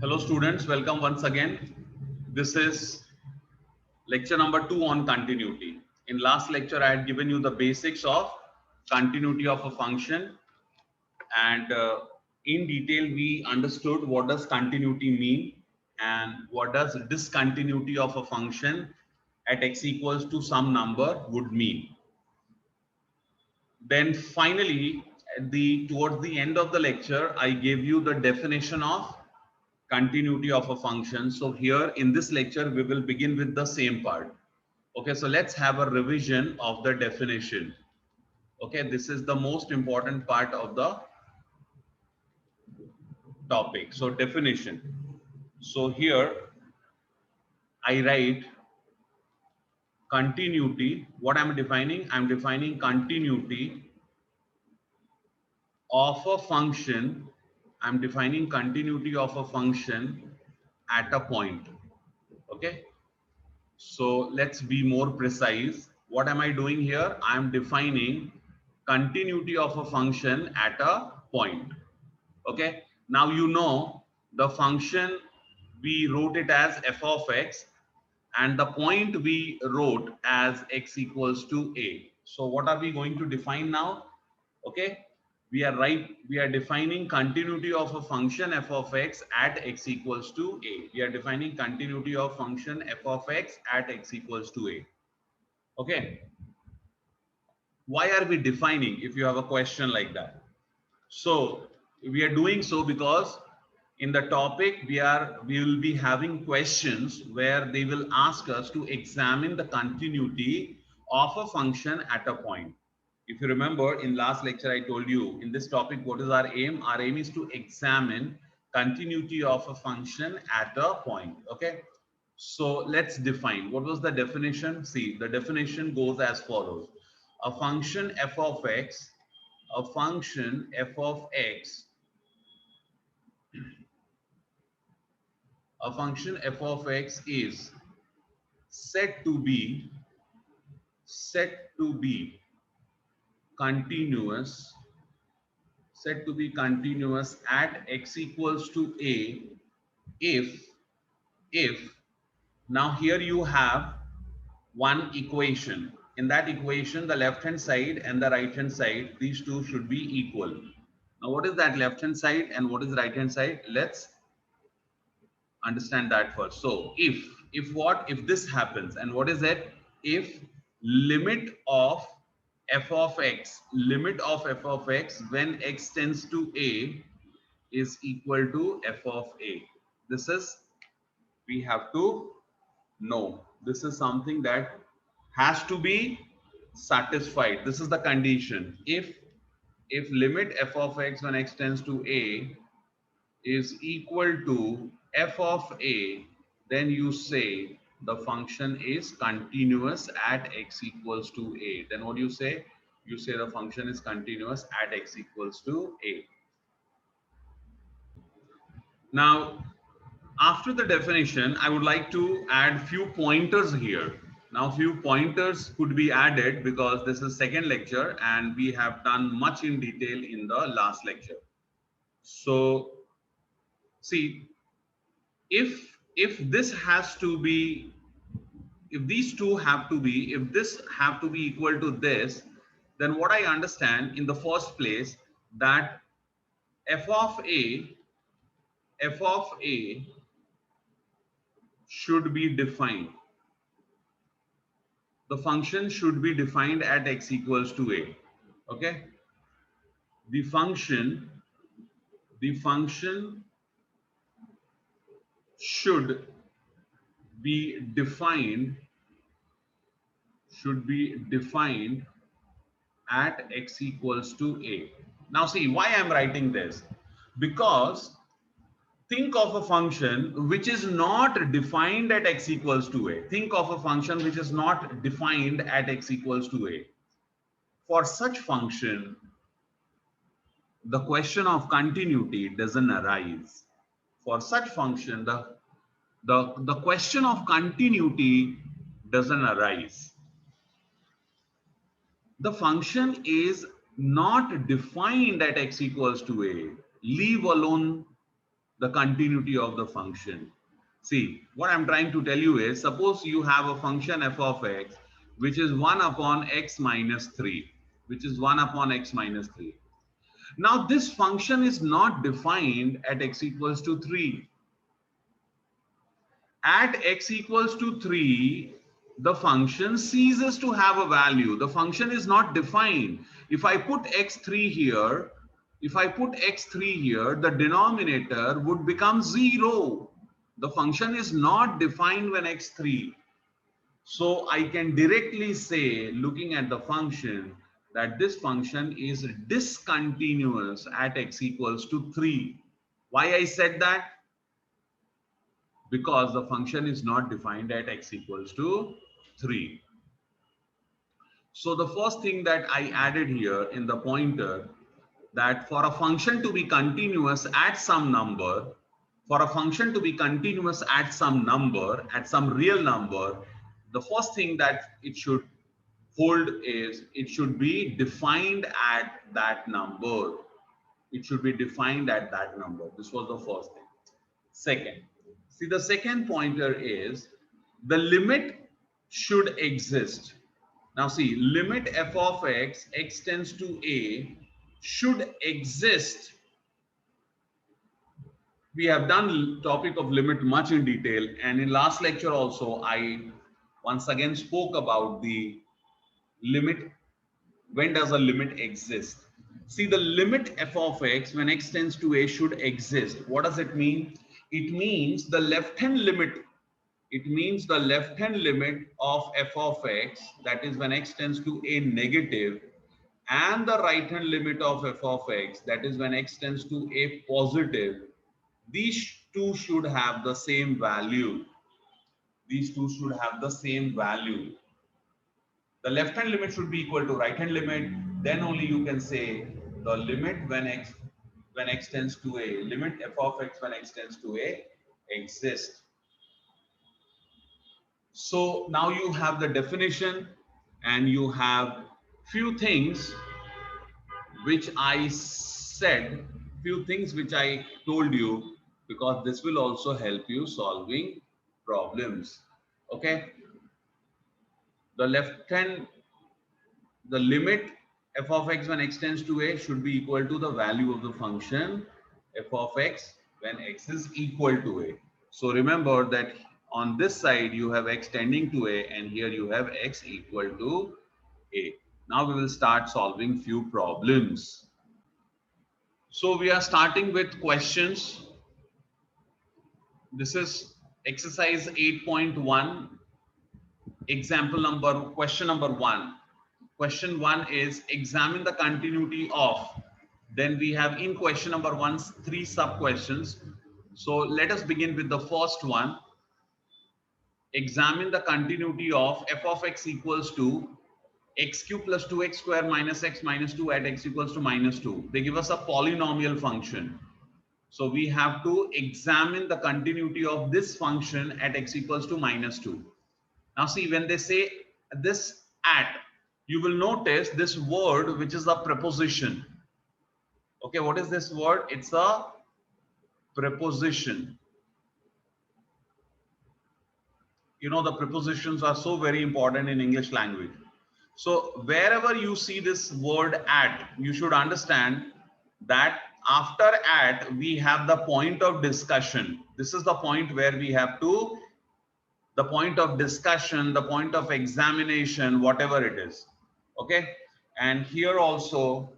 Hello students, welcome once again. This is lecture number 2 on continuity. In last lecture, I had given you the basics of continuity of a function, and in detail we understood what does continuity mean and what does discontinuity of a function at x equals to some number would mean. Then finally, towards the end of the lecture, I gave you the definition of continuity of a function. So here in this lecture, we will begin with the same part. Okay, so let's have a revision of the definition. Okay, this is the most important part of the topic. So definition. So here I write continuity. What I'm defining? I'm defining continuity of a function. I'm defining continuity of a function at a point. Okay. So let's be more precise. What am I doing here? I am defining continuity of a function at a point. Okay. Now you know the function, we wrote it as f of x, and the point we wrote as x equals to a. So what are we going to define now? Okay. We are defining continuity of a function f of x at x equals to a. We are defining continuity of function f of x at x equals to a. Okay. Why are we defining, if you have a question like that? So we are doing so because in the topic we will be having questions where they will ask us to examine the continuity of a function at a point. If you remember, in last lecture I told you, in this topic what is our aim? Our aim is to examine continuity of a function at a point. Okay, so let's define. What was the definition? See, the definition goes as follows. A function f of x, a function f of x, a function f of x is said to be continuous, said to be continuous at x equals to a if now here you have one equation. In that equation, the left hand side and the right hand side, these two should be equal. Now what is that left hand side and what is right hand side? Let's understand that first. So if this happens, and what is it? If limit of f of x, limit of f of x when x tends to a is equal to f of a. This is, we have to know. This is something that has to be satisfied. This is the condition. If limit f of x when x tends to a is equal to f of a, then you say the function is continuous at x equals to a. Then what do you say? You say the function is continuous at x equals to a. Now, after the definition, I would like to add few pointers here. Now, few pointers could be added because this is second lecture and we have done much in detail in the last lecture. So, see, if this has to be, if these two have to be, if this have to be equal to this, then what I understand in the first place that f of a should be defined. The function should be defined at x equals to a. Okay, the function should be defined at x equals to a. Now see why I'm writing this, because think of a function which is not defined at x equals to a. Think of a function which is not defined at x equals to a. For such function, the question of continuity doesn't arise. For such function, the question of continuity doesn't arise. The function is not defined at x equals to a, leave alone the continuity of the function. See, what I'm trying to tell you is, suppose you have a function f of x, which is 1 upon x minus 3, which is 1 upon x minus 3. Now, this function is not defined at x equals to 3. At x equals to 3, the function ceases to have a value. The function is not defined. If I put x3 here, the denominator would become 0. The function is not defined when x3. So I can directly say, looking at the function, that this function is discontinuous at x equals to 3. Why I said that? Because the function is not defined at x equals to 3. So the first thing that I added here in the pointer, that for a function to be continuous at some number, at some real number, the first thing that it should hold is it should be defined at that number. It should be defined at that number. This was the first thing. Second, see, the second pointer is the limit should exist. Now see, limit f of x, x tends to a, should exist. We have done topic of limit much in detail, and in last lecture also I once again spoke about the limit. When does a limit exist? See, the limit f of x when x tends to a should exist. What does it mean? It means the left hand limit. It means the left hand limit of f of x, that is when x tends to a negative, and the right hand limit of f of x, that is when x tends to a positive. These two should have the same value. These two should have the same value. The left hand limit should be equal to right hand limit. Then only you can say the limit when x tends to a, limit f of x when x tends to a exists. So now you have the definition, and you have few things which I said, few things which I told you, because this will also help you solving problems. Okay, the left hand, the limit f of x when x tends to a should be equal to the value of the function f of x when x is equal to a. So remember that on this side you have x tending to a, and here you have x equal to a. Now we will start solving few problems. So we are starting with questions. This is exercise 8.1, question number 1. Question 1 is examine the continuity of. Then we have in question number 1 3 sub questions. So let us begin with the first one. Examine the continuity of f of x equals to x cube plus 2x square minus x minus 2 at x equals to minus 2. They give us a polynomial function. So we have to examine the continuity of this function at x equals to minus 2. Now see, when they say this at, you will notice this word which is a preposition. Okay, what is this word? It's a preposition. You know, the prepositions are so very important in English language. So wherever you see this word at, you should understand that after at we have the point of discussion. This is the point where we have to, the point of discussion, the point of examination, whatever it is. Okay, and here also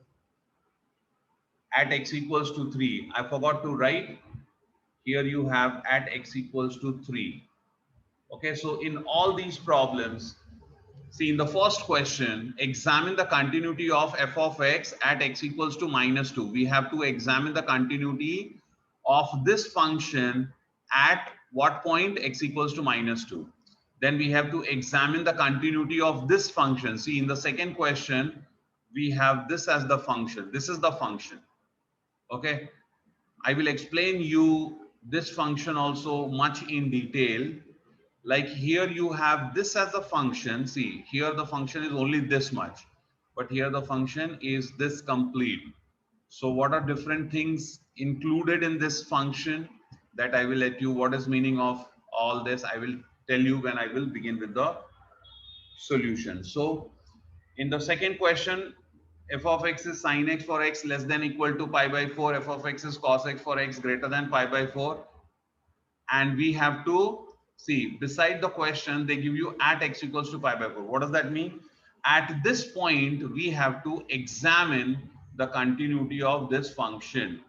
at x equals to 3, I forgot to write. Here you have at x equals to 3. Okay, so in all these problems, see, in the first question, examine the continuity of f of x at x equals to minus 2. We have to examine the continuity of this function at what point? X equals to minus 2. Then we have to examine the continuity of this function. See, in the second question, we have this as the function. This is the function. Okay, I will explain you this function also much in detail. Like here you have this as a function. See, here the function is only this much, but here the function is this complete. So what are different things included in this function that I will let you, what is meaning of all this, I will tell you when I will begin with the solution. So in the second question, f of x is sin x for x less than equal to pi by 4, f of x is cos x for x greater than pi by 4, and we have to see beside the question they give you at x equals to pi by 4. What does that mean? At this point we have to examine the continuity of this function.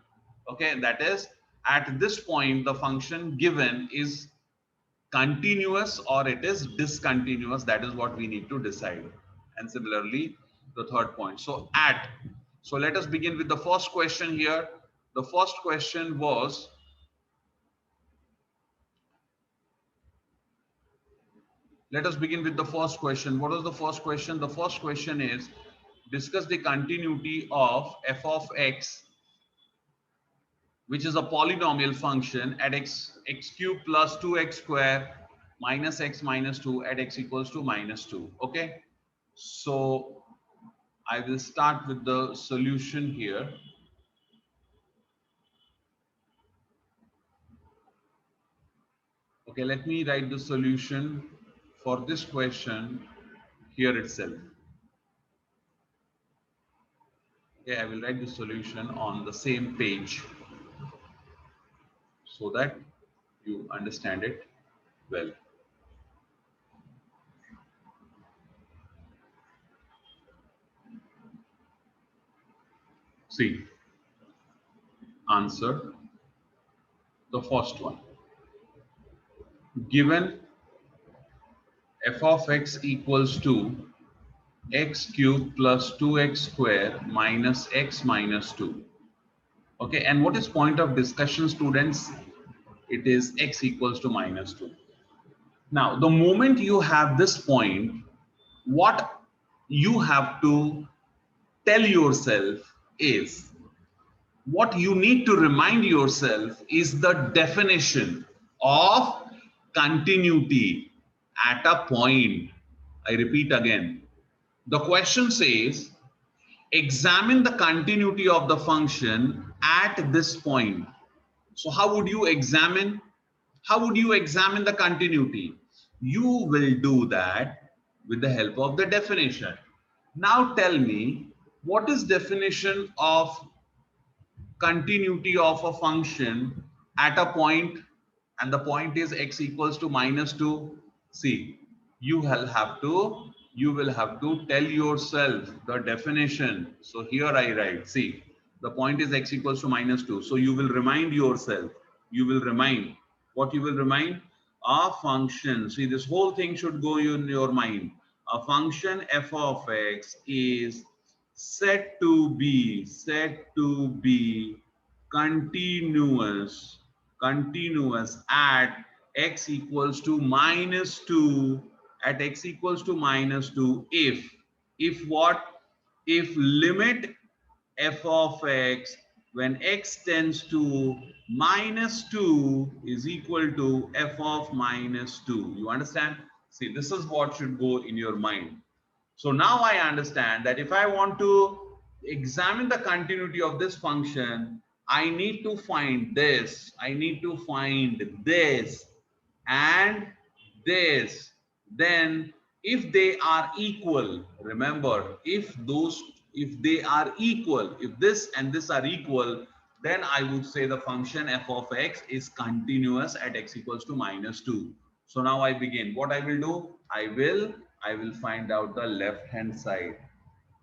Okay, that is, at this point the function given is continuous or it is discontinuous. That is what we need to decide. And similarly the third point. So at, so let us begin with the first question here. The first question was, let us begin with the first question. What was the first question? The first question is, discuss the continuity of f of x, which is a polynomial function at x cube plus 2x square minus x minus 2 at x equals to minus 2. Okay, so I will start with the solution here. Okay, let me write the solution for this question here itself. Okay, I will write the solution on the same page so that you understand it well. See, answer the first one. Given f of x equals to x cube plus 2x square minus x minus 2. Okay, and what is point of discussion, students? It is x equals to minus 2. Now, the moment you have this point, what you have to tell yourself is, what you need to remind yourself is the definition of continuity at a point. I repeat again. The question says, examine the continuity of the function at this point. So how would you examine? How would you examine the continuity? You will do that with the help of the definition. Now tell me, what is definition of continuity of a function at a point, and the point is x equals to minus 2? See, you will have to tell yourself the definition. So here I write, see, the point is x equals to minus 2. So you will remind yourself, you will remind, what you will remind? A function. See, this whole thing should go in your mind. A function f of x is said to be continuous at x equals to minus 2, at x equals to minus 2 if what? If limit f of x when x tends to minus 2 is equal to f of minus 2. You understand? See, this is what should go in your mind. So now I understand that if I want to examine the continuity of this function, I need to find this, I need to find this and this. Then if they are equal, remember, if they are equal, if this and this are equal, then I would say the function f of x is continuous at x equals to minus 2. So now I begin. What I will do? I will find out the left hand side.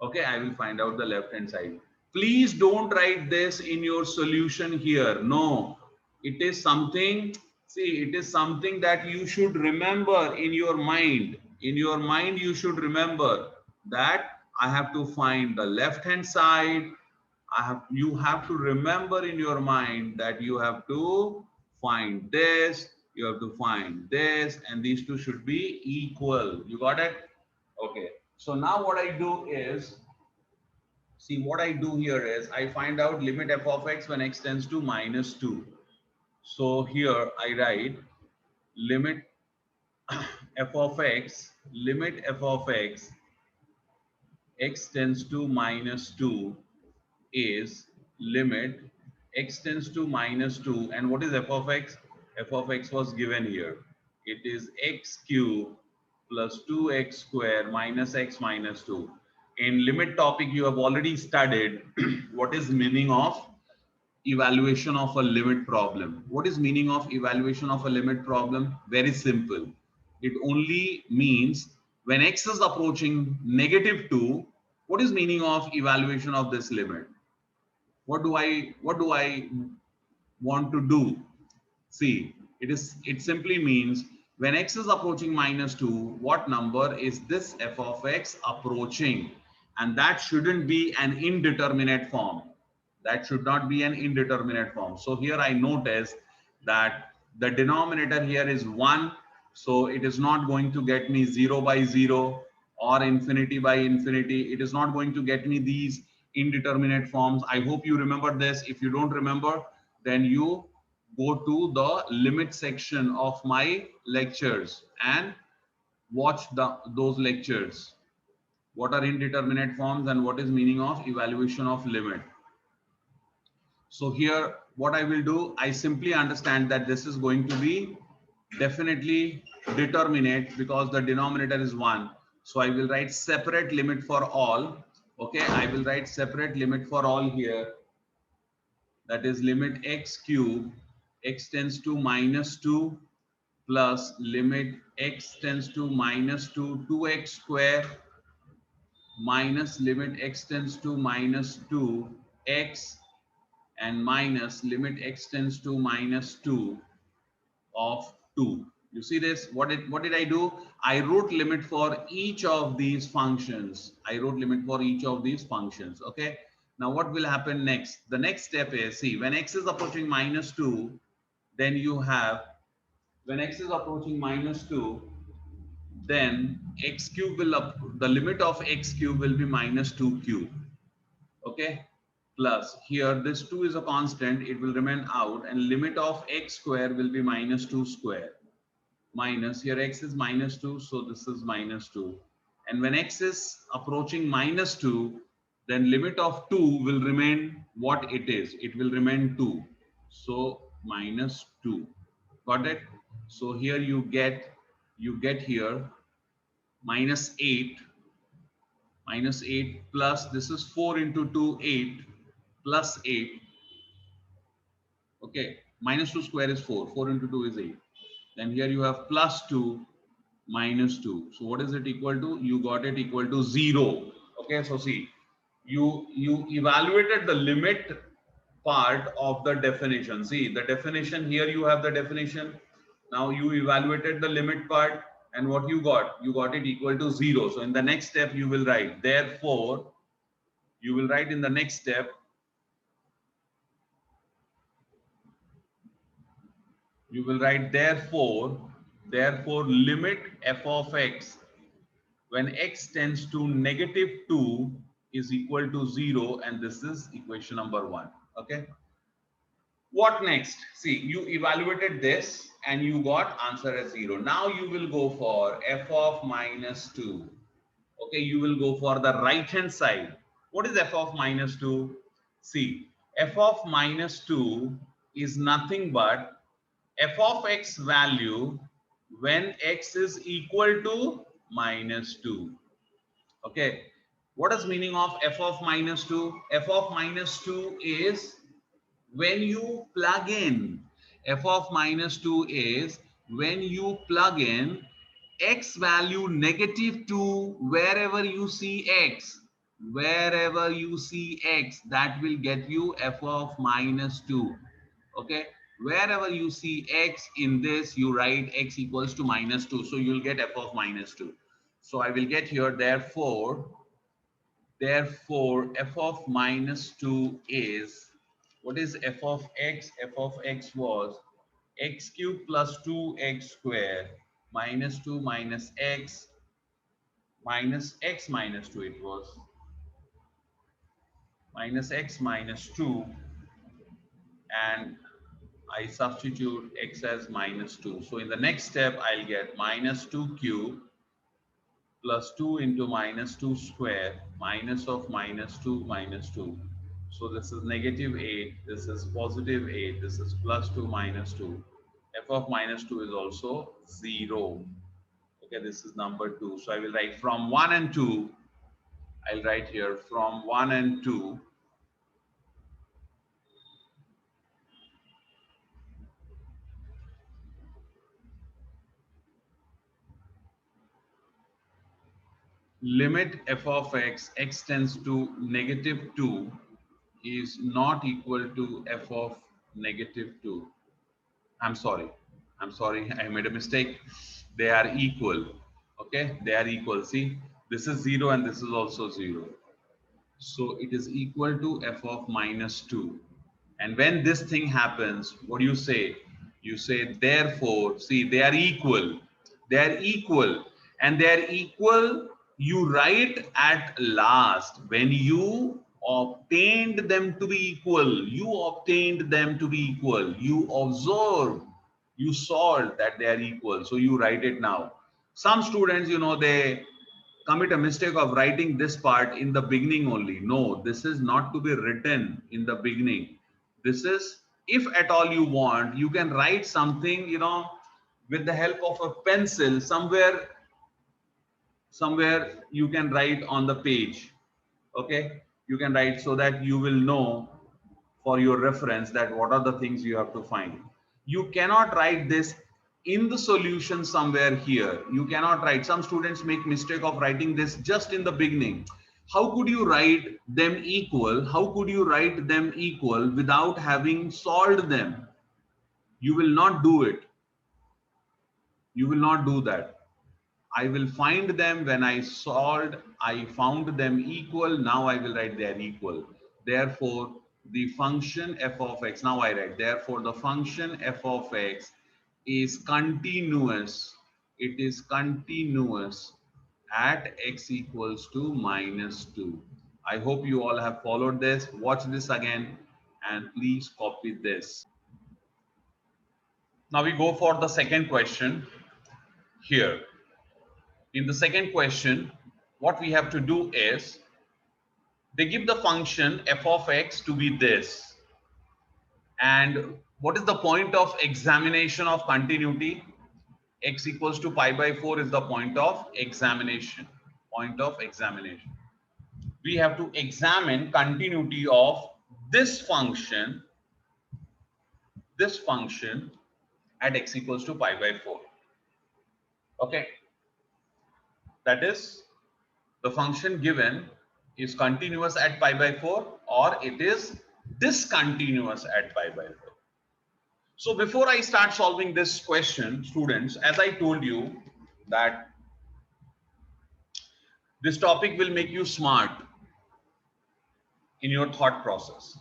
Okay, I will find out the left hand side. Please don't write this in your solution here. No, it is something, see, it is something that you should remember in your mind. In your mind, you should remember that I have to find the left hand side. You have to remember in your mind that you have to find this, you have to find this, and these two should be equal. You got it? Okay. So now what I do is, see, what I do here is I find out limit f of x when x tends to minus 2. So here I write limit f of x, limit f of x, x tends to minus 2 is limit x tends to minus 2, and what is f of x? F of x was given here. It is x cube plus 2x square minus x minus 2. In limit topic, you have already studied what is meaning of evaluation of a limit problem. What is meaning of evaluation of a limit problem? Very simple. It only means when x is approaching negative 2, what is meaning of evaluation of this limit? What do I want to do? See, it simply means when x is approaching minus 2, what number is this f of x approaching? And that shouldn't be an indeterminate form. That should not be an indeterminate form. So here I notice that the denominator here is 1. So it is not going to get me 0 by 0 or infinity by infinity. It is not going to get me these indeterminate forms. I hope you remember this. If you don't remember, then you go to the limit section of my lectures and watch those lectures. What are indeterminate forms and what is meaning of evaluation of limit? So here what I will do, I simply understand that this is going to be definitely determinate because the denominator is 1. So I will write separate limit for all. Okay, I will write separate limit for all here. That is limit x cube x tends to minus 2 plus limit x tends to minus 2 2x square minus limit x tends to minus 2 x and minus limit x tends to minus 2 of 2. You see this? What did I do? I wrote limit for each of these functions. I wrote limit for each of these functions. Okay. Now what will happen next? The next step is, see, when x is approaching minus 2, then you have, when x is approaching minus 2, then x cube will up, the limit of x cube will be minus 2 cube. Okay, plus here this 2 is a constant, it will remain out, and limit of x square will be minus 2 square minus, here x is minus 2, so this is minus 2, and when x is approaching minus 2, then limit of 2 will remain what it is, it will remain 2, so minus 2. Got it? So here you get here minus 8 plus this is 4 into 2 8 plus 8. Okay, minus 2 square is 4, 4 into 2 is 8, then here you have plus 2 minus 2, so what is it equal to? You got it equal to 0. Okay, so see, you evaluated the limit part of the definition. See the definition here, you have the definition. Now you evaluated the limit part, and what you got it equal to 0. So in the next step you will write, therefore you will write in the next step, you will write therefore limit f of x when x tends to negative 2 is equal to 0, and this is equation number 1. Okay, what next? See, you evaluated this and you got answer as 0. Now you will go for f of minus 2. Okay, you will go for the right hand side. What is f of minus 2? See, f of minus 2 is nothing but f of x value when x is equal to minus 2. Okay, what is meaning of f of minus 2? F of minus 2 is when you plug in, f of minus 2 is when you plug in x value negative 2 wherever you see x, wherever you see x, that will get you f of minus 2. Okay, wherever you see x in this, you write x equals to minus 2, so you'll get f of minus 2. So I will get here, therefore f of minus 2 is, what is f of x? F of x was x cube plus 2x square minus 2 minus x minus 2, it was minus x minus 2, and I substitute x as minus 2. So in the next step, I'll get minus 2 cube plus 2 into minus 2 square minus of minus 2 minus 2. So this is negative 8, this is positive 8, this is plus 2, minus 2. F of minus 2 is also 0. Okay, this is number 2. So I will write from 1 and 2. I'll write here from 1 and 2. Limit f of x tends to negative 2 is not equal to f of negative 2. I'm sorry. I'm sorry. I made a mistake. They are equal. Okay. They are equal. See, this is 0 and this is also 0. So it is equal to f of minus 2. And when this thing happens, what do you say? You say, therefore, see, they are equal. They are equal. And they are equal, you write at last. When you obtained them to be equal, you obtained them to be equal. You observed, you saw that they are equal. So you write it now. Some students, they commit a mistake of writing this part in the beginning only. No, this is not to be written in the beginning. This is, if at all you want, you can write something, with the help of a pencil somewhere you can write on the page. Okay, you can write so that you will know for your reference that what are the things you have to find. You cannot write this in the solution somewhere here. You cannot write. Some students make mistake of writing this just in the beginning. How could you write them equal? How could you write them equal without having solved them? You will not do it. You will not do that. I will find them when I solved, I found them equal. Now I will write they are equal. Therefore, the function f of x, now I write, therefore the function f of x is continuous. It is continuous at x equals to minus 2. I hope you all have followed this. Watch this again and please copy this. Now we go for the second question here. In the second question, what we have to do is, they give the function f of x to be this. And what is the point of examination of continuity? X equals to pi by 4 is the point of examination. Point of examination. We have to examine continuity of this function at x equals to pi by 4. Okay. That is, the function given is continuous at pi by 4 or it is discontinuous at pi by 4. So before I start solving this question, students, as I told you that this topic will make you smart in your thought process.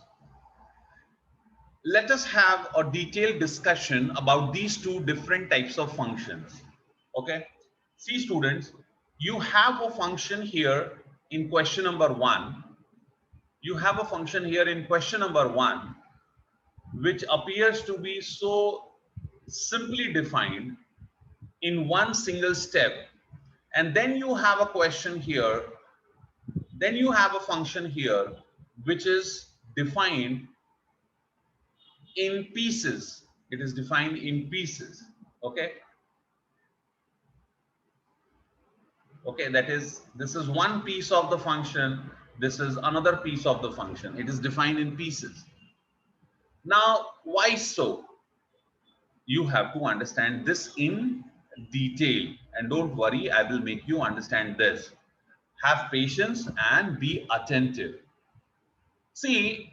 Let us have a detailed discussion about these two different types of functions. Okay. See students, you have a function here in question number 1. You have a function here in question number 1 which appears to be so simply defined in one single step. And then you have a question here, then you have a function here which is defined in pieces. It is defined in pieces. Okay. Okay, that is, this is one piece of the function, this is another piece of the function. It is defined in pieces. Now, why so? You have to understand this in detail, and don't worry, I will make you understand this. Have patience and be attentive. See,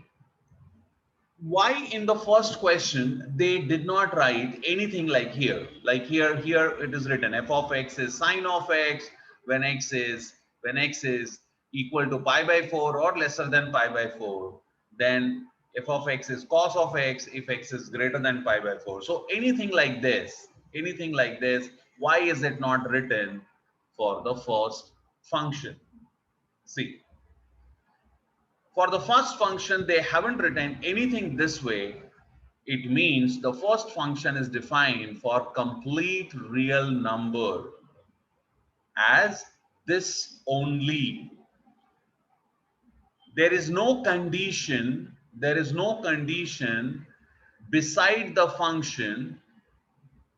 why in the first question they did not write anything like here? Like here it is written f of x is sine of x when x is equal to pi by 4 or lesser than pi by 4. Then f of x is cos of x if x is greater than pi by 4. So anything like this, why is it not written for the first function? See, for the first function, they haven't written anything this way. It means the first function is defined for complete real number as this only. there is no condition, there is no condition beside the function,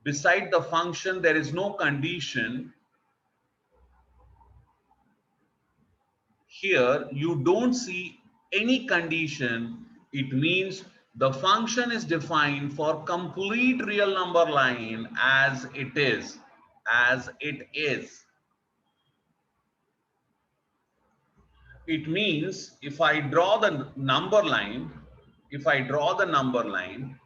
beside the function there is no condition. Here you don't see any condition. It means the function is defined for complete real number line as it is, as it is. It means if I draw the number line, if I draw the number line,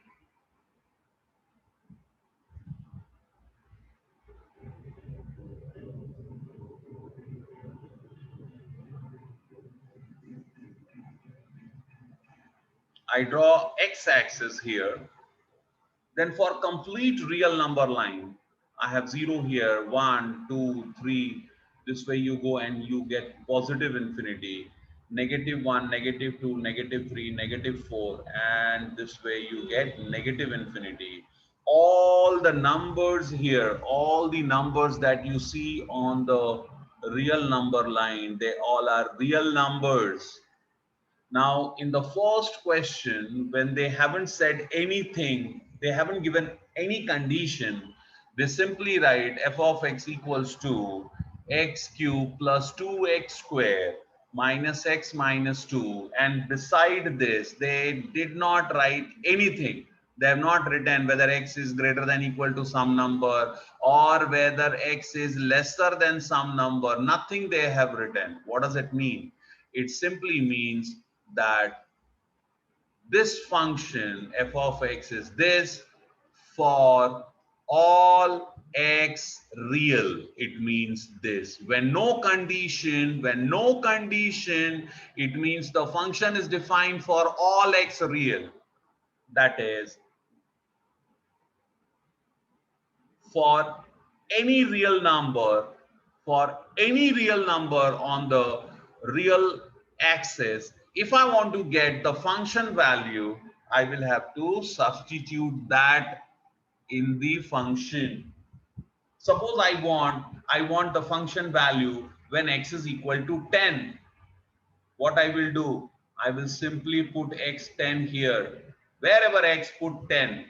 I draw x-axis here, then for complete real number line, I have 0 here, 1, 2, 3. This way you go and you get positive infinity, -1, -2, -3, -4, and this way you get negative infinity. All the numbers here, all the numbers that you see on the real number line, they all are real numbers. Now, in the first question, when they haven't said anything, they haven't given any condition, they simply write f of x equals to x cube plus 2x square minus x minus 2. And beside this, they did not write anything. They have not written whether x is greater than equal to some number or whether x is lesser than some number. Nothing they have written. What does it mean? It simply means that this function f of x is this for all x real. It means this. When no condition, it means the function is defined for all x real. That is, for any real number, for any real number on the real axis, if I want to get the function value, I will have to substitute that in the function. Suppose I want the function value when x is equal to 10. What I will do? I will simply put x10 here. Wherever x, put 10.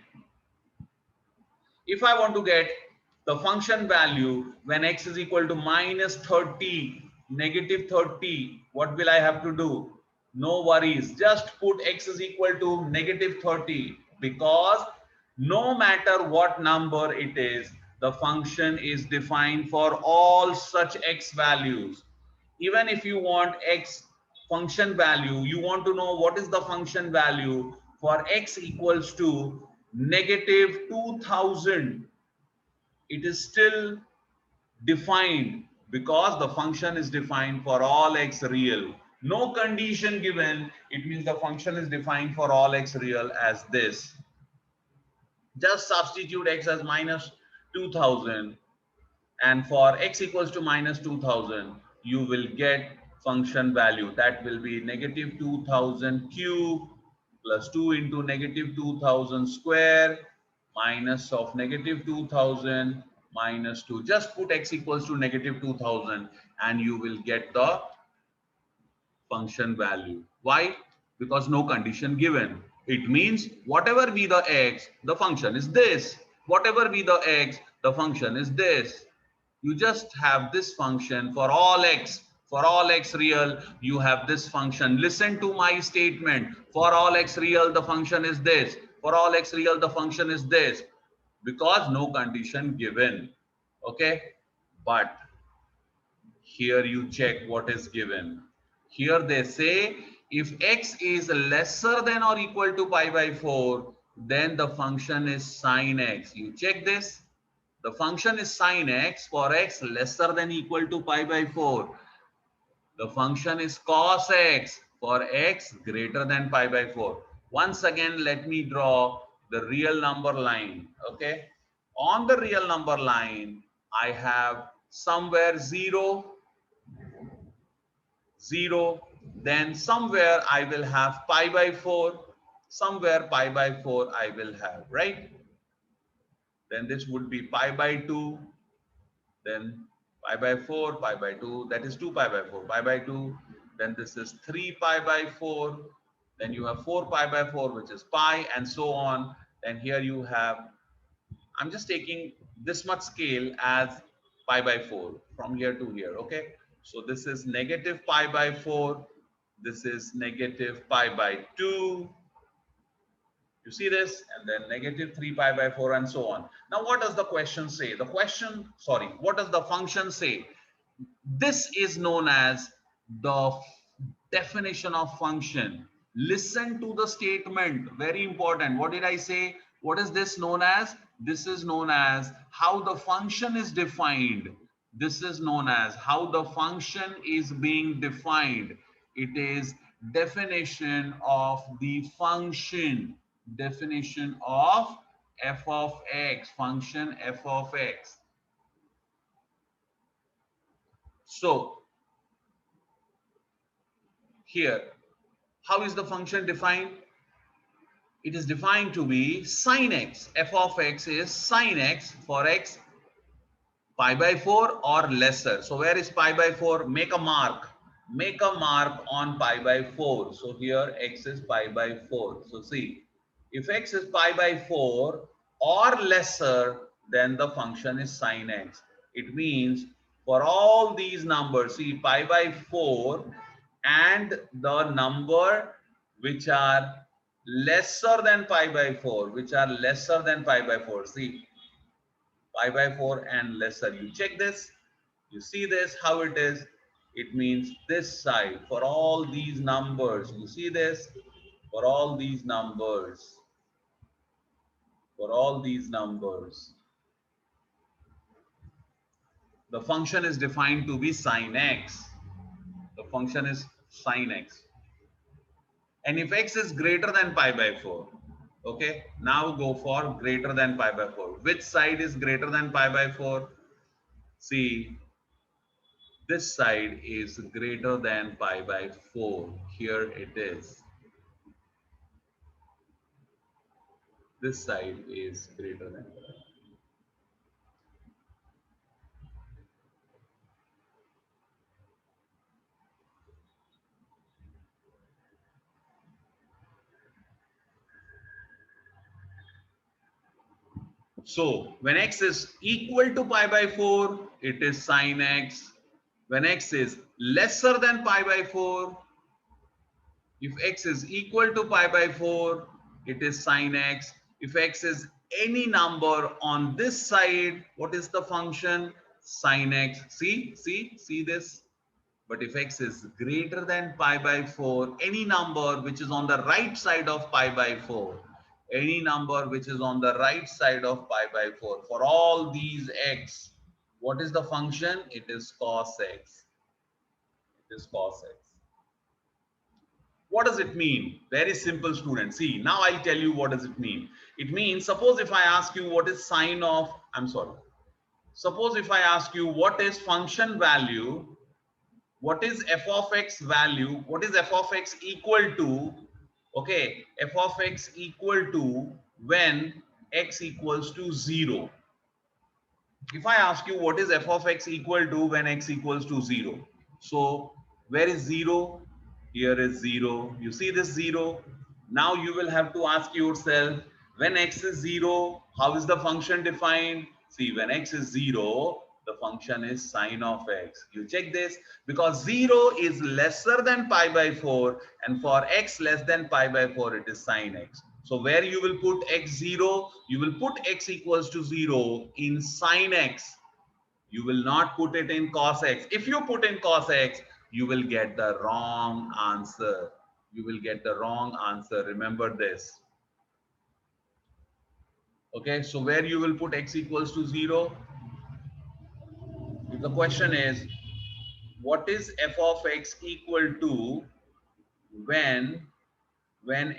If I want to get the function value when x is equal to -30, -30, what will I have to do? No worries, just put x is equal to -30, because no matter what number it is, the function is defined for all such x values. Even if you want x function value, you want to know what is the function value for x equals to -2000, it is still defined because the function is defined for all x real. No condition given, it means the function is defined for all x real as this. Just substitute x as -2000, and for x equals to -2000, you will get function value that will be -2000 cube plus 2 into -2000 square minus of -2000 minus 2. Just put x equals to -2000 and you will get the function value. Why? Because no condition given. It means whatever be the x, the function is this. Whatever be the x, the function is this. You just have this function for all x. For all x real, you have this function. Listen to my statement. For all x real, the function is this. For all x real, the function is this. Because no condition given. Okay? But here you check what is given. Here they say if x is lesser than or equal to pi by 4, then the function is sine x. You check this. The function is sine x for x lesser than equal to pi by 4. The function is cos x for x greater than pi by 4. Once again, let me draw the real number line. Okay. On the real number line, I have somewhere 0, 0. Then somewhere I will have pi by 4. Somewhere pi by 4 I will have, right? Then this would be pi by 2. Then pi by 4, pi by 2, that is 2 pi by 4, pi by 2, then this is 3 pi by 4, then you have 4 pi by 4, which is pi, and so on. Then here you have, I'm just taking this much scale as pi by 4 from here to here, okay? So this is negative pi by 4, this is negative pi by 2, you see this, and then negative 3 pi by 4, and so on. Now what does the question say? The question, sorry, what does the function say? This is known as the definition of function. Listen to the statement, very important. What did I say? What is this known as? This is known as how the function is defined. This is known as how the function is being defined. It is definition of the function. Definition of f of x, function f of x. So here, how is the function defined? It is defined to be sine x. F of x is sine x for x pi by 4 or lesser. So where is pi by 4? Make a mark. Make a mark on pi by 4. So here x is pi by 4. So see, if x is pi by 4 or lesser, then the function is sine x. It means for all these numbers, see pi by 4 and the number which are lesser than pi by 4, which are lesser than pi by 4. See, pi by 4 and lesser. You check this, you see this, how it is. It means this side for all these numbers. You see this, for all these numbers, for all these numbers, the function is defined to be sine x. The function is sine x. And if x is greater than pi by 4, okay, now go for greater than pi by 4. Which side is greater than pi by 4? See, this side is greater than pi by 4. Here it is. This side is greater than. So when x is equal to pi by 4, it is sine x. When x is lesser than pi by 4, if x is equal to pi by 4, it is sine x. If x is any number on this side, what is the function? Sine x. See this? But if x is greater than pi by 4, any number which is on the right side of pi by 4, any number which is on the right side of pi by 4, for all these x, what is the function? It is cos x. It is cos x. What does it mean? Very simple, students. See, now I'll tell you what does it mean. It means, suppose if I ask you what is sine of, suppose if I ask you what is function value, what is f of x value, what is f of x equal to, okay, f of x equal to when x equals to 0. If I ask you what is f of x equal to when x equals to 0, so where is 0? Here is 0. You see this 0? Now you will have to ask yourself, when x is 0, how is the function defined? See, when x is 0, the function is sine of x. You check this, because 0 is lesser than pi by 4, and for x less than pi by 4, it is sine x. So where you will put x0, you will put x equals to 0 in sine x. You will not put it in cos x. If you put in cos x, you will get the wrong answer. You will get the wrong answer. Remember this. Okay, so where you will put x equals to 0? The question is, what is f of x equal to when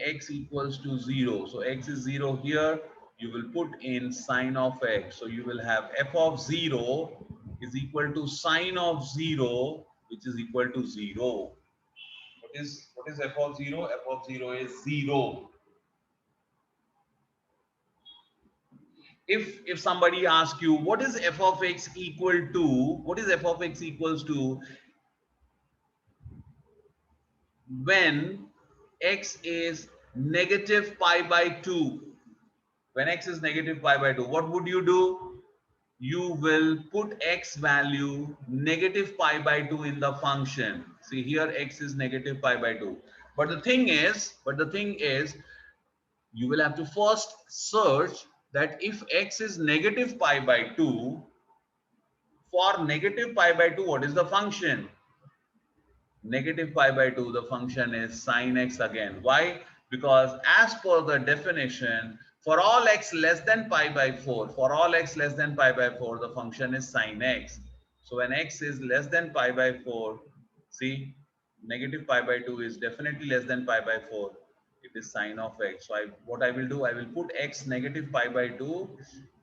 x equals to 0? So x is 0 here, you will put in sine of x. So you will have f of 0 is equal to sine of 0, which is equal to 0. What is f of 0? F of 0 is 0. If somebody asks you what is f of x equal to, what is f of x equals to, when x is negative pi by 2. When x is negative pi by 2, what would you do? You will put x value negative pi by 2 in the function. See here, x is negative pi by 2. But the thing is, you will have to first search that if x is negative pi by 2, for negative pi by 2, what is the function? Negative pi by 2, the function is sine x again. Why? Because as per the definition, for all x less than pi by 4, for all x less than pi by 4, the function is sine x. So when x is less than pi by 4, see, negative pi by 2 is definitely less than pi by 4. It is sine of x. So what I will do, I will put x negative pi by 2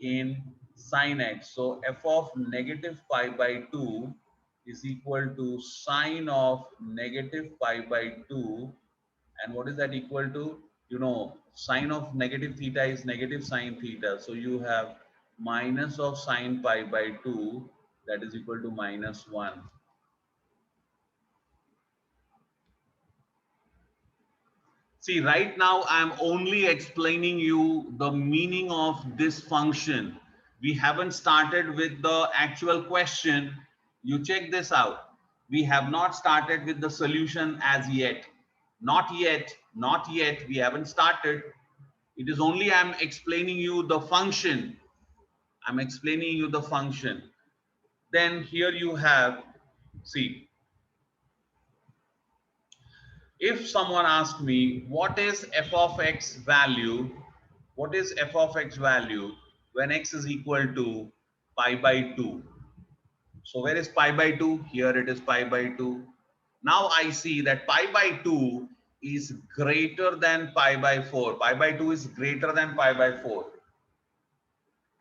in sine x. So f of negative pi by 2 is equal to sine of negative pi by 2. And what is that equal to? You know, sine of negative theta is negative sine theta. So you have minus of sine pi by 2, that is equal to minus 1. See, right now I'm only explaining you the meaning of this function. We haven't started with the actual question. You check this out. We have not started with the solution as yet. Not yet, not yet. We haven't started. It is only I'm explaining you the function. I'm explaining you the function. Then here you have, see, if someone asks me what is f of x value, what is f of x value when x is equal to pi by 2? So where is pi by 2? Here it is pi by 2. Now I see that pi by 2 is greater than pi by 4. Pi by 2 is greater than pi by 4.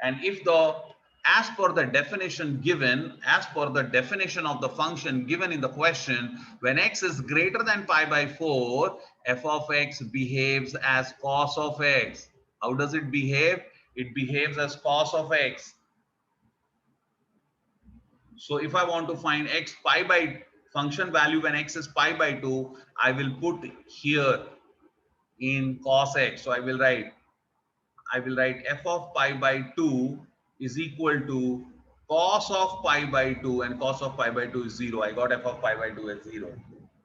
And if the, as per the definition given, as per the definition of the function given in the question, when x is greater than pi by 4, f of x behaves as cos of x. How does it behave? It behaves as cos of x. So if I want to find x pi by function value when x is pi by 2, I will put here in cos x. So I will write f of pi by 2 is equal to cos of pi by 2, and cos of pi by 2 is 0. I got f of pi by 2 as 0.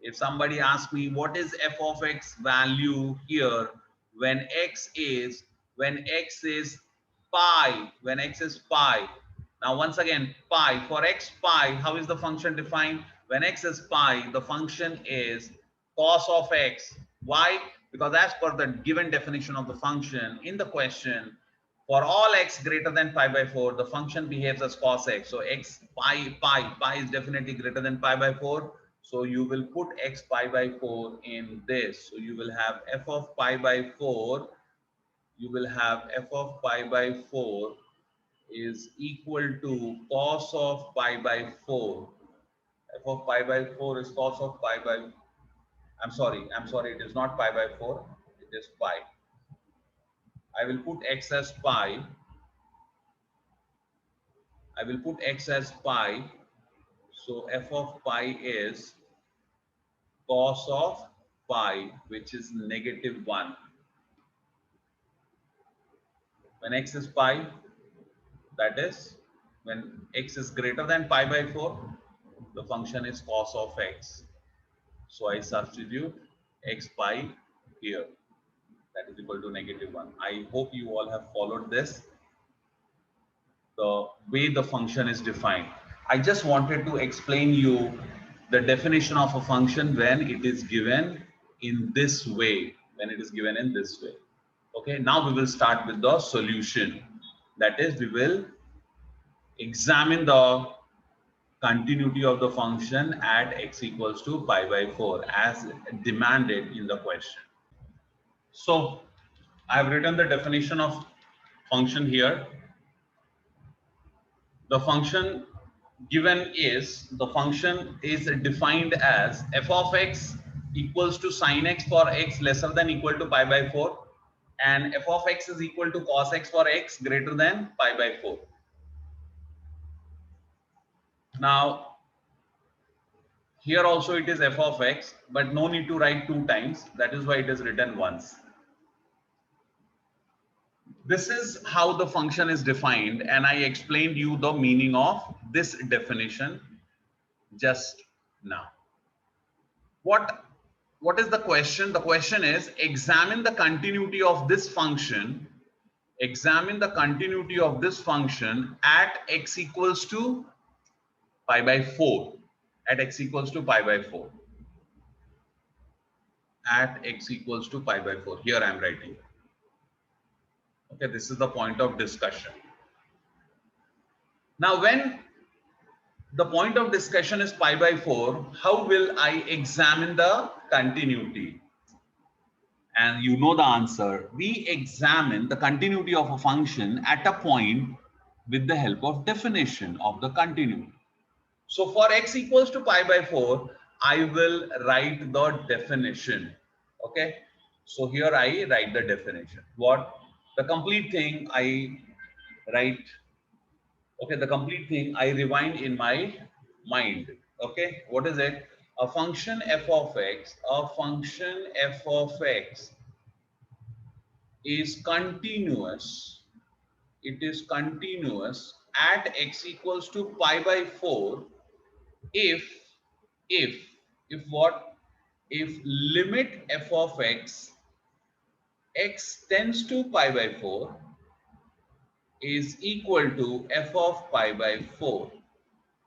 If somebody asks me what is f of x value here when x is pi, when x is pi. Now once again, pi, for x pi, how is the function defined? When x is pi, the function is cos of x. Why? Because as per the given definition of the function in the question, for all x greater than pi by 4, the function behaves as cos x. So x pi is definitely greater than pi by 4. So you will put x pi by 4 in this. So you will have f of pi by 4. You will have f of pi by 4 is equal to cos of pi by 4. F of pi by 4 is cos of pi by, I'm sorry, it is not pi by 4, it is pi. I will put x as pi. I will put x as pi. So f of pi is cos of pi, which is negative 1. When x is pi, that is, when x is greater than pi by 4, the function is cos of x. So I substitute x pi here. That is equal to negative 1. I hope you all have followed this, the way the function is defined. I just wanted to explain you the definition of a function when it is given in this way. When it is given in this way. Okay, now we will start with the solution. That is, we will examine the continuity of the function at x equals to pi by 4 as demanded in the question. So I have written the definition of function here. The function given is, the function is defined as f of x equals to sine x for x lesser than equal to pi by 4, and f of x is equal to cos x for x greater than pi by 4. Now Here also it is f of x, but no need to write 2 times. That is why it is written once. This is how the function is defined, and I explained you the meaning of this definition just now. What is the question? The question is, examine the continuity of this function. Examine the continuity of this function at x equals to pi by 4. At x equals to pi by 4. At x equals to pi by 4. Here I am writing. Okay, this is the point of discussion. Now, when the point of discussion is pi by 4, how will I examine the continuity? And you know the answer. We examine the continuity of a function at a point with the help of definition of the continuity. So for x equals to pi by 4, I will write the definition. Okay. So here I write the definition. What? The complete thing I write. Okay. The complete thing I rewind in my mind. Okay. What is it? A function f of x. A function f of x is continuous. It is continuous at x equals to pi by 4 if if what? If limit f of x tends to pi by 4 is equal to f of pi by 4.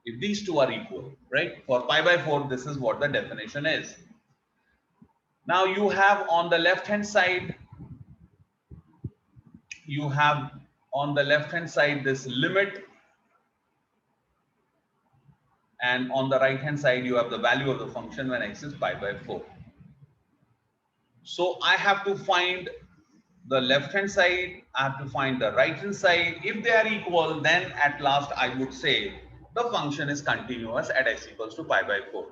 If these two are equal, right? For pi by 4, this is what the definition is. Now you have on the left hand side, this limit, and on the right hand side you have the value of the function when x is pi by 4. So I have to find the left hand side, I have to find the right hand side. If they are equal, then at last I would say the function is continuous at x equals to pi by 4.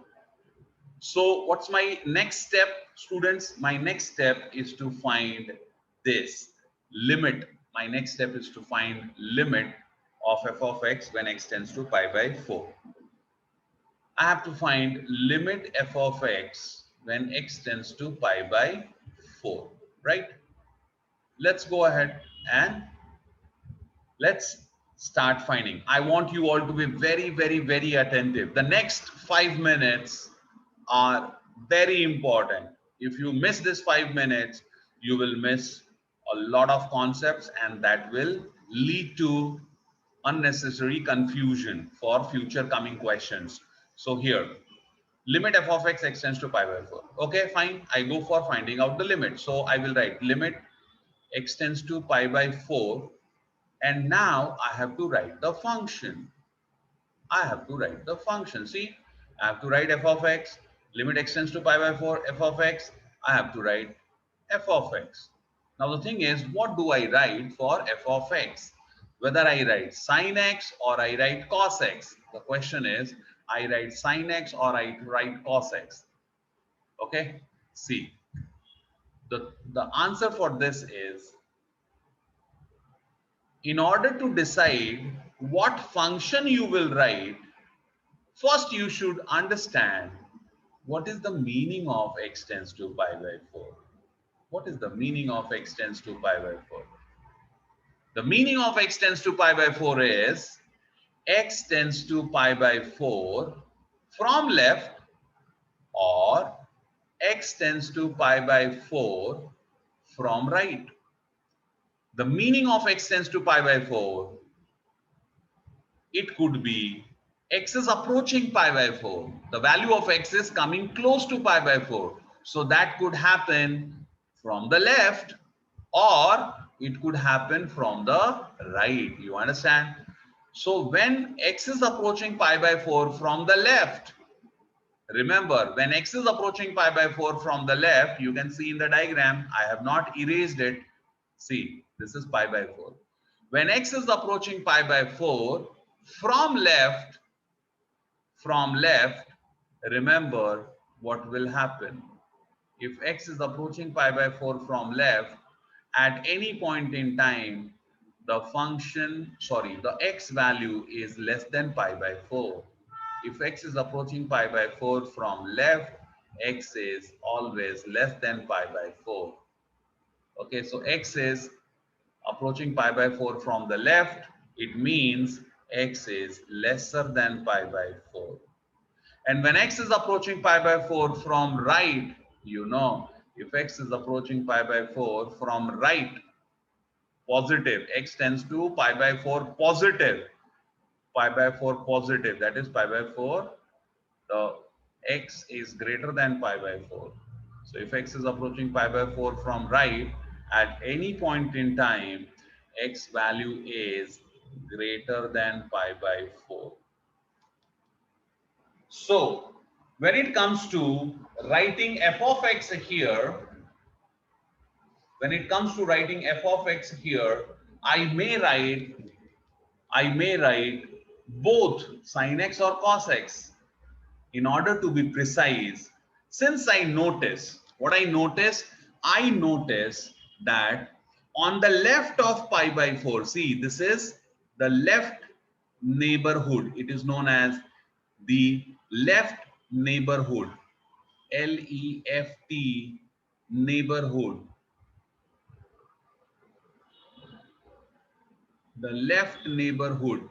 So what's my next step, students? My next step is to find this limit. My next step is to find limit of f of x when x tends to pi by 4. I have to find limit f of x when x tends to pi by 4, right? Let's go ahead and let's start finding. I want you all to be very, very, very attentive. The next 5 minutes are very important. If you miss this 5 minutes, you will miss a lot of concepts, and that will lead to unnecessary confusion for future coming questions. So here, limit f of x tends to pi by 4. Okay, fine. I go for finding out the limit. So I will write limit x tends to pi by 4. And now I have to write the function. See, I have to write f of x, limit x tends to pi by 4, f of x. I have to write f of x. Now the thing is, what do I write for f of x? Whether I write sine x or I write cos x. The question is, I write sine x or I write cos x. Okay, see, the answer for this is, in order to decide what function you will write, first you should understand what is the meaning of x tends to pi by 4. What is the meaning of x tends to pi by 4? The meaning of x tends to pi by 4 is x tends to pi by 4 from left, or x tends to pi by 4 from right. The meaning of x tends to pi by 4, it could be x is approaching pi by 4. The value of x is coming close to pi by 4. So that could happen from the left, or it could happen from the right. You understand? So when x is approaching pi by 4 from the left, remember, when x is approaching pi by 4 from the left, you can see in the diagram, I have not erased it. See, this is pi by 4. When x is approaching pi by 4 from left, remember what will happen. If x is approaching pi by 4 from left, at any point in time, the x value is less than pi by 4. if x is approaching pi by 4 from left, x is always less than pi by 4. Okay, so x is approaching pi by 4 from the left, it means x is lesser than pi by 4. And when x is approaching pi by 4 from right, you know, if x is approaching pi by 4 from right, positive, x tends to pi by 4 positive, pi by 4 positive, that is pi by 4, the x is greater than pi by 4. So if x is approaching pi by 4 from right, at any point in time, x value is greater than pi by 4. So when it comes to writing f of x here, when it comes to writing f of x here, I may write both sin x or cos x. In order to be precise, since I notice that on the left of pi by 4, see, this is the left neighborhood. It is known as the left neighborhood, L-E-F-T, neighborhood. The left neighborhood.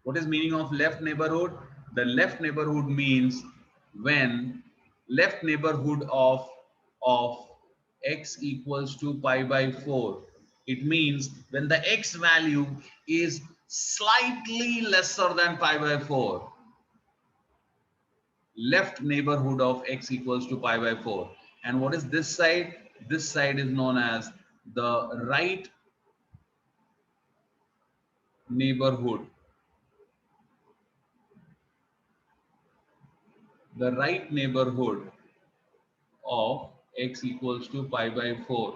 What is meaning of left neighborhood? The left neighborhood means when left neighborhood of x equals to pi by 4. It means when the x value is slightly lesser than pi by 4. Left neighborhood of x equals to pi by 4. And what is this side? This side is known as the right neighborhood. The right neighborhood of x equals to pi by 4.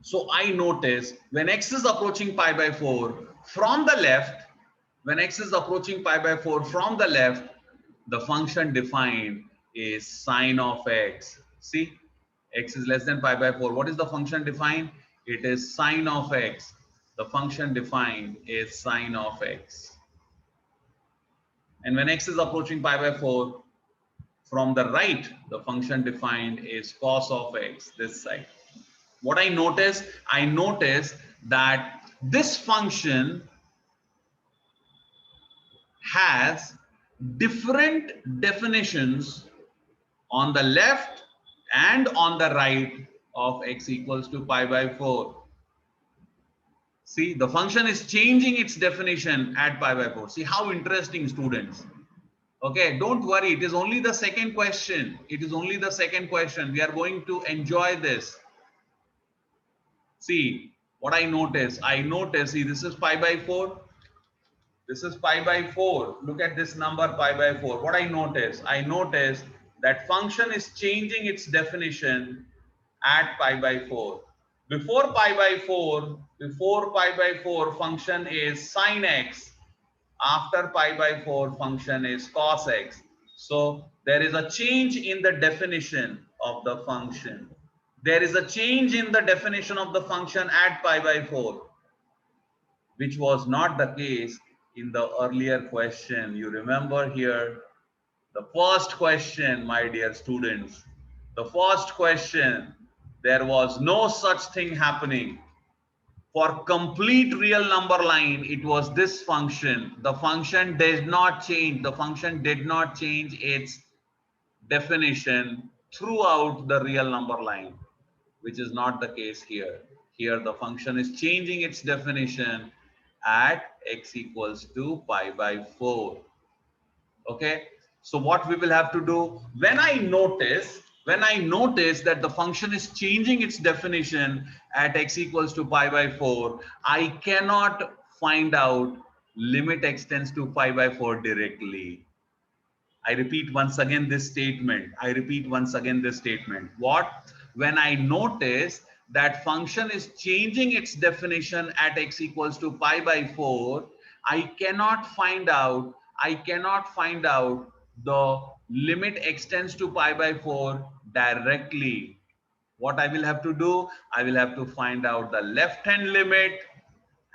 So I notice when x is approaching pi by 4 from the left, when x is approaching pi by 4 from the left, the function defined is sine of x. See, x is less than pi by 4. What is the function defined? It is sine of x. The function defined is sine of x. And when x is approaching pi by 4 from the right, the function defined is cos of x, this side. What I notice that this function has different definitions on the left and on the right of x equals to pi by 4. See, the function is changing its definition at pi by 4. See how interesting, students. Okay, don't worry. It is only the second question. It is only the second question. We are going to enjoy this. See, what I notice, see, this is pi by 4. This is pi by 4. Look at this number, pi by 4. What I notice that function is changing its definition at pi by 4. Before pi by 4, function is sine x. After pi by 4, function is cos x. So there is a change in the definition of the function. There is a change in the definition of the function at pi by 4, which was not the case in the earlier question. You remember here, the first question, my dear students, the first question, there was no such thing happening. For complete real number line, it was this function. The function did not change. The function did not change its definition throughout the real number line, which is not the case here. Here, the function is changing its definition at x equals to pi by 4. Okay. So what we will have to do, when I notice that the function is changing its definition at x equals to pi by 4, I cannot find out limit x tends to pi by 4 directly. I repeat once again this statement. What? When I notice that function is changing its definition at x equals to pi by 4, I cannot find out the limit x tends to pi by 4 directly. What I will have to do? I will have to find out the left hand limit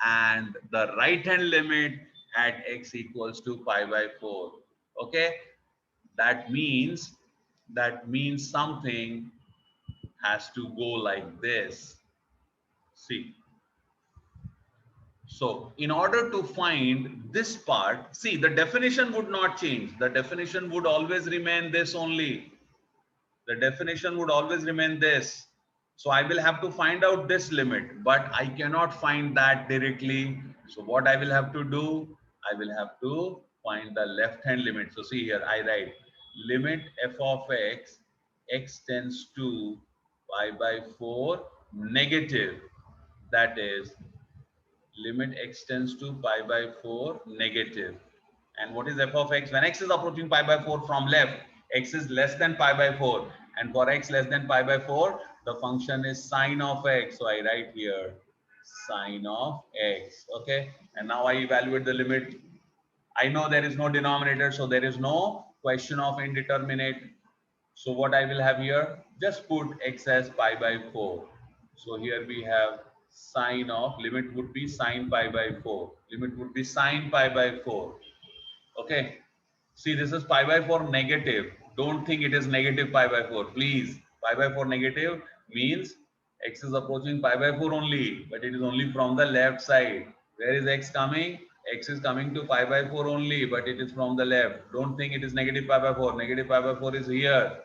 and the right hand limit at x equals to pi by 4. Okay, that means something has to go like this. See, so in order to find this part, see, the definition would not change. The definition would always remain this only. The definition would always remain this. So I will have to find out this limit, but I cannot find that directly. So what I will have to do, I will have to find the left hand limit. So see here, I write limit f of x, x tends to pi by 4 negative. That is limit x tends to pi by 4 negative. And what is f of x? When x is approaching pi by 4 from left, x is less than pi by 4. And for x less than pi by 4, the function is sine of x. So I write here sine of x. Okay. And now I evaluate the limit. I know there is no denominator, so there is no question of indeterminate. So what I will have here, just put x as pi by 4. So here we have sine of, limit would be sine pi by 4. Limit would be sine pi by 4. Okay. See, this is pi by 4 negative. Don't think it is negative pi by 4. Please, pi by 4 negative means x is approaching pi by 4 only, but it is only from the left side. Where is x coming? X is coming to pi by 4 only, but it is from the left. Don't think it is negative pi by 4. Negative pi by 4 is here.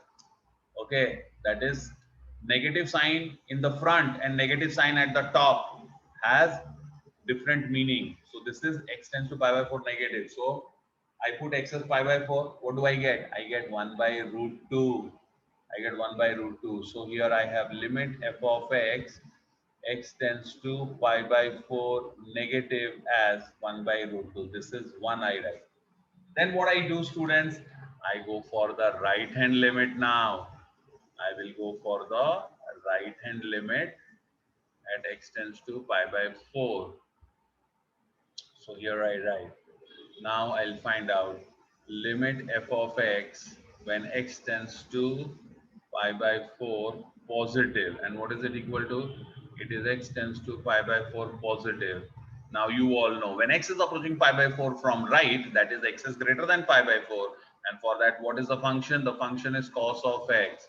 Okay, that is negative sign in the front and negative sign at the top has different meaning. So this is x tends to pi by 4 negative. So I put x as pi by 4. What do I get? I get 1 by root 2. I get 1 by root 2. So here I have limit f of x, x tends to pi by 4 negative as 1 by root 2. This is 1 I write. Then what I do, students, I go for the right hand limit now. I will go for the right hand limit at x tends to pi by 4. So here I write. Now I'll find out limit f of x when x tends to pi by 4 positive. And what is it equal to? It is x tends to pi by 4 positive. Now you all know when x is approaching pi by 4 from right, that is x is greater than pi by 4. And for that, what is the function? The function is cos of x.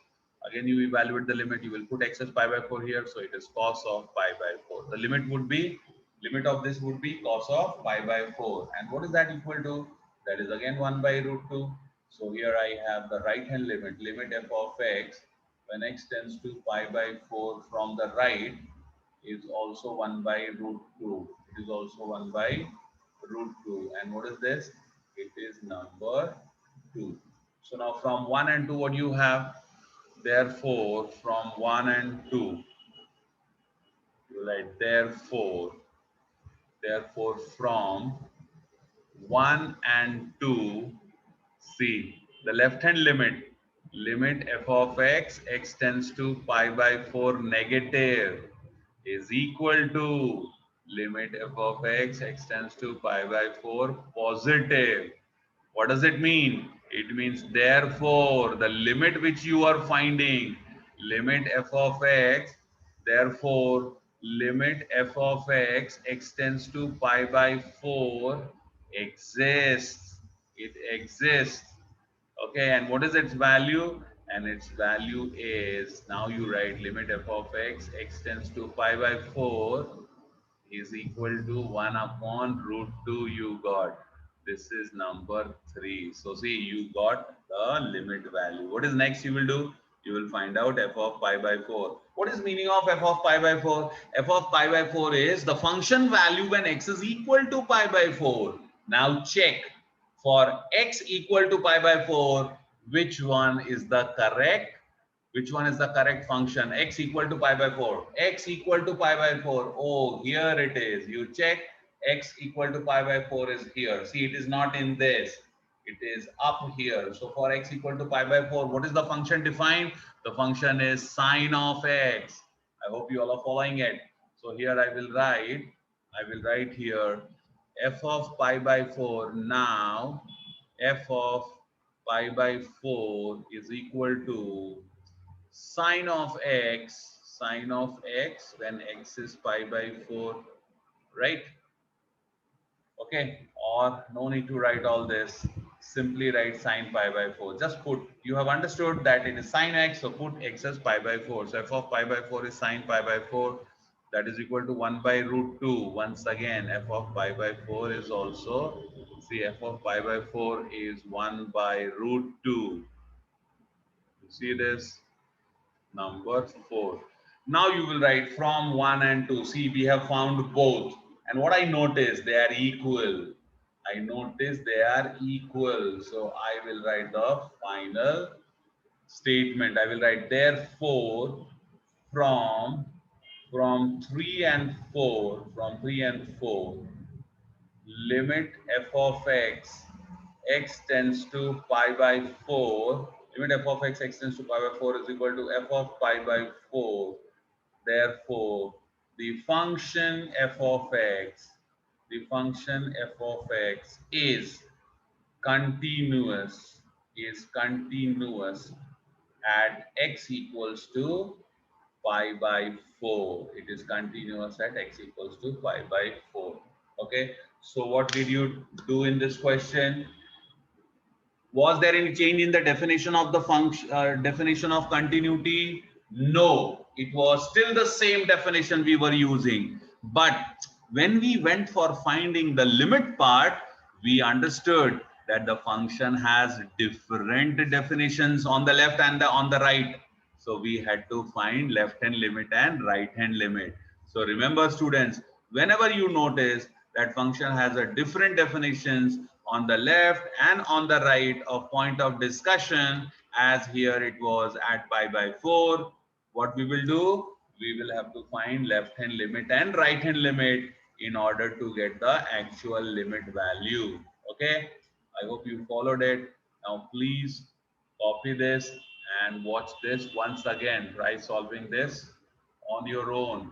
Again, you evaluate the limit. You will put x as pi by 4 here. So it is cos of pi by 4. The limit would be, limit of this would be cos of pi by 4. And what is that equal to? That is again 1 by root 2. So here I have the right hand limit, limit f of x when x tends to pi by 4 from the right is also 1 by root 2. It is also 1 by root 2. And what is this? It is number 2. So now from 1 and 2, what do you have? Therefore, from 1 and 2, you write therefore from 1 and 2, see the left hand limit, limit f of x, x tends to pi by 4 negative is equal to limit f of x, x tends to pi by 4 positive. What does it mean? It means therefore the limit which you are finding, limit f of x, therefore limit f of x, x tends to pi by 4 exists. It exists. Okay, and what is its value? And its value is, now you write limit f of x, x tends to pi by 4 is equal to 1 upon root 2 you got. This is number 3. So see, you got the limit value. What is next you will do? You will find out f of pi by 4. What is meaning of f of pi by 4? F of pi by 4 is the function value when x is equal to pi by 4. Now check for x equal to pi by 4, which one is the correct, which one is the correct function? X equal to pi by 4. X equal to pi by 4. Oh, here it is. You check x equal to pi by 4 is here. See, it is not in this. It is up here. So for x equal to pi by 4, what is the function defined? The function is sine of x. I hope you all are following it. So here I will write here f of pi by 4. Now f of pi by 4 is equal to sine of x when x is pi by 4 right? Okay, or no need to write all this. Simply write sine pi by 4. Just put, you have understood that it is sine x, so put x as pi by 4. So f of pi by 4 is sine pi by 4. That is equal to 1 by root 2. Once again, f of pi by 4 is also, see, f of pi by 4 is 1 by root 2. You see this? Number 4. Now you will write from 1 and 2. See, we have found both. And what I notice, they are equal. I notice they are equal. So I will write the final statement. I will write therefore from 3 and 4, from 3 and 4, limit f of x tends to pi by 4, limit f of x tends to pi by 4 is equal to f of pi by 4. Therefore, the function f of x, the function f of x continuous, is continuous at x equals to pi by 4. It is continuous at x equals to pi by 4. Okay. So what did you do in this question? Was there any change in the definition of the function, definition of continuity? No, it was still the same definition we were using. But when we went for finding the limit part, we understood that the function has different definitions on the left and on the right. So we had to find left hand limit and right hand limit. So remember students, whenever you notice that function has a different definitions on the left and on the right of point of discussion, as here it was at pi by 4, what we will do? We will have to find left hand limit and right hand limit in order to get the actual limit value. Okay, I hope you followed it. Now please copy this and watch this once again. Try solving this on your own.